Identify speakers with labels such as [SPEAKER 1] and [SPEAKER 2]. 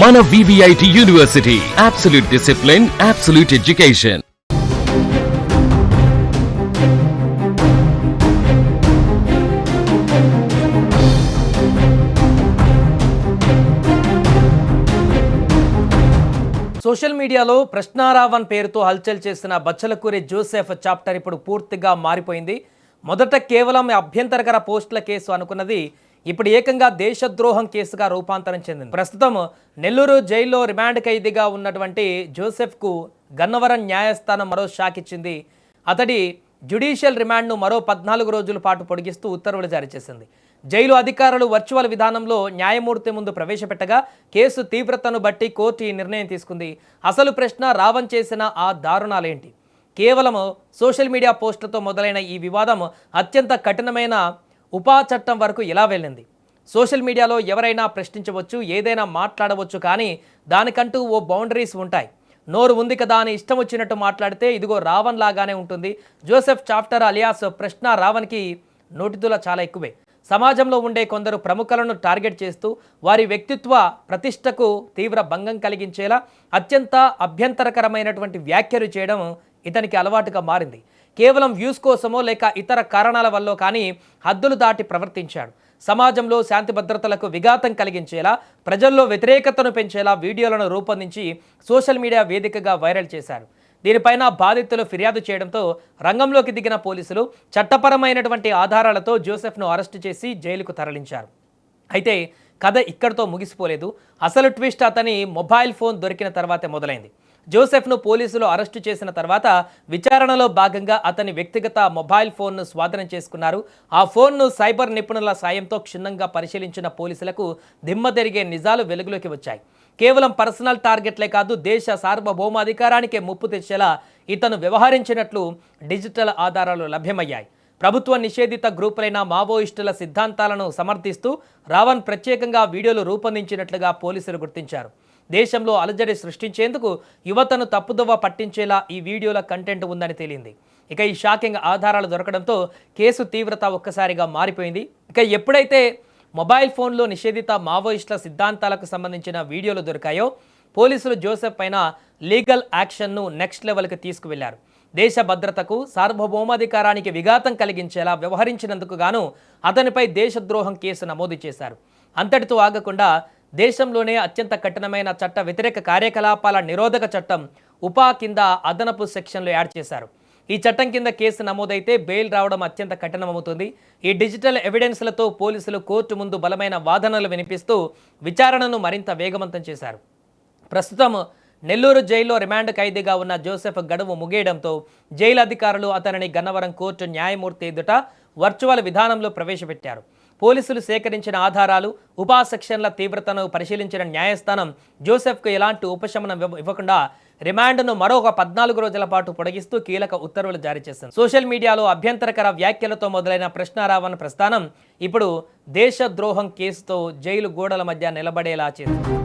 [SPEAKER 1] మన VVIT university, absolute discipline, absolute education.
[SPEAKER 2] Social మీడియాలో ప్రశ్నారావణ్ పేరుతో హల్చల్ చేసిన బచ్చలకూరి జోసెఫ్ చాప్టర్ ఇప్పుడు పూర్తిగా మారిపోయింది. మొదట కేవలం అభ్యంతరకర పోస్టుల కేసు అనుకున్నది ఇప్పుడు ఏకంగా దేశద్రోహం కేసుగా రూపాంతరం చెందింది. ప్రస్తుతం నెల్లూరు జైల్లో రిమాండ్ ఖైదీగా ఉన్నటువంటి జోసెఫ్కు గన్నవరం న్యాయస్థానం మరో షాక్ ఇచ్చింది. అతడి జ్యుడిషియల్ రిమాండ్ను మరో 14 రోజుల పాటు పొడిగిస్తూ ఉత్తర్వులు జారీ చేసింది. జైలు అధికారులు వర్చువల్ విధానంలో న్యాయమూర్తి ముందు ప్రవేశపెట్టగా కేసు తీవ్రతను బట్టి కోర్టు ఈ నిర్ణయం తీసుకుంది. అసలు ప్రశ్న రావణ్ చేసిన ఆ దారుణాలేంటి? కేవలం సోషల్ మీడియా పోస్టులతో మొదలైన ఈ వివాదం అత్యంత కఠినమైన ఉపా చట్టం వరకు ఎలా వెళ్ళింది? సోషల్ మీడియాలో ఎవరైనా ప్రశ్నించవచ్చు, ఏదైనా మాట్లాడవచ్చు, కానీ దానికంటూ ఓ బౌండరీస్ ఉంటాయి. నోరు ఉంది కదా అని ఇష్టం వచ్చినట్టు మాట్లాడితే ఇదిగో రావణ్ లాగానే ఉంటుంది. జోసెఫ్ చాప్టర్ అలియాస్ ప్రశ్న రావణ్కి నోటితుల చాలా ఎక్కువే. సమాజంలో ఉండే కొందరు ప్రముఖులను టార్గెట్ చేస్తూ వారి వ్యక్తిత్వ ప్రతిష్టకు తీవ్ర భంగం కలిగించేలా అత్యంత అభ్యంతరకరమైనటువంటి వ్యాఖ్యలు చేయడం ఇతనికి అలవాటుగా మారింది. కేవలం వ్యూస్ కోసమో లేక ఇతర కారణాల వల్ల కానీ హద్దులు దాటి ప్రవర్తించాడు. సమాజంలో శాంతి భద్రతలకు విఘాతం కలిగించేలా, ప్రజల్లో వ్యతిరేకతను పెంచేలా వీడియోలను రూపొందించి సోషల్ మీడియా వేదికగా వైరల్ చేశారు. దీనిపైన బాధితులు ఫిర్యాదు చేయడంతో రంగంలోకి దిగిన పోలీసులు చట్టపరమైనటువంటి ఆధారాలతో జోసెఫ్ను అరెస్టు చేసి జైలుకు తరలించారు. అయితే కథ ఇక్కడితో ముగిసిపోలేదు. అసలు ట్విస్ట్ అతని మొబైల్ ఫోన్ దొరికిన తర్వాతే మొదలైంది. జోసెఫ్ను పోలీసులు అరెస్టు చేసిన తర్వాత విచారణలో భాగంగా అతని వ్యక్తిగత మొబైల్ ఫోన్ను స్వాధీనం చేసుకున్నారు. ఆ ఫోన్ను సైబర్ నిపుణుల సాయంతో క్షుణ్ణంగా పరిశీలించిన పోలీసులకు దిమ్మ తిరిగే నిజాలు వెలుగులోకి వచ్చాయి. కేవలం పర్సనల్ టార్గెట్లే కాదు, దేశ సార్వభౌమాధికారానికే ముప్పు తెచ్చేలా ఇతను వ్యవహరించినట్లు డిజిటల్ ఆధారాలు లభ్యమయ్యాయి. ప్రభుత్వ నిషేధిత గ్రూపులైన మావోయిస్టుల సిద్ధాంతాలను సమర్థిస్తూ రావణ్ ప్రత్యేకంగా వీడియోలు రూపొందించినట్లుగా పోలీసులు గుర్తించారు. దేశంలో అలజడి సృష్టించేందుకు యువతను తప్పుదోవ పట్టించేలా ఈ వీడియోల కంటెంట్ ఉందని తేలింది. ఇక ఈ షాకింగ్ ఆధారాలు దొరకడంతో కేసు తీవ్రత ఒక్కసారిగా మారిపోయింది. ఇక ఎప్పుడైతే మొబైల్ ఫోన్లో నిషేధిత మావోయిస్టుల సిద్ధాంతాలకు సంబంధించిన వీడియోలు దొరికాయో పోలీసులు జోసెఫ్ పైన లీగల్ యాక్షన్ను నెక్స్ట్ లెవెల్కి తీసుకువెళ్లారు. దేశ భద్రతకు సార్వభౌమాధికారానికి విఘాతం కలిగించేలా వ్యవహరించినందుకు గాను అతనిపై దేశద్రోహం కేసు నమోదు చేశారు. అంతటితో ఆగకుండా దేశంలోనే అత్యంత కఠినమైన చట్ట వ్యతిరేక కార్యకలాపాల నిరోధక చట్టం ఉపా కింద అదనపు సెక్షన్లు యాడ్ చేశారు. ఈ చట్టం కింద కేసు నమోదైతే బెయిల్ రావడం అత్యంత కఠినమవుతుంది. ఈ డిజిటల్ ఎవిడెన్స్లతో పోలీసులు కోర్టు ముందు బలమైన వాదనలు వినిపిస్తూ విచారణను మరింత వేగవంతం చేశారు. ప్రస్తుతం నెల్లూరు జైల్లో రిమాండ్ ఖైదీగా ఉన్న జోసెఫ్ గడువు ముగియడంతో జైలు అధికారులు అతనిని గన్నవరం కోర్టు న్యాయమూర్తి ఎదుట వర్చువల్ విధానంలో ప్రవేశపెట్టారు. పోలీసులు సేకరించిన ఆధారాలు, ఉపా సెక్షన్ల తీవ్రతను పరిశీలించిన న్యాయస్థానం జోసెఫ్కు ఎలాంటి ఉపశమనం ఇవ్వకుండా రిమాండ్ను మరొక 14 రోజుల పాటు పొడిగిస్తూ కీలక ఉత్తర్వులు జారీ చేసింది. సోషల్ మీడియాలో అభ్యంతరకర వ్యాఖ్యలతో మొదలైన ప్రశ్నారావణ్ ప్రస్థానం ఇప్పుడు దేశద్రోహం కేసుతో జైలు గోడల మధ్య నిలబడేలా చేసింది.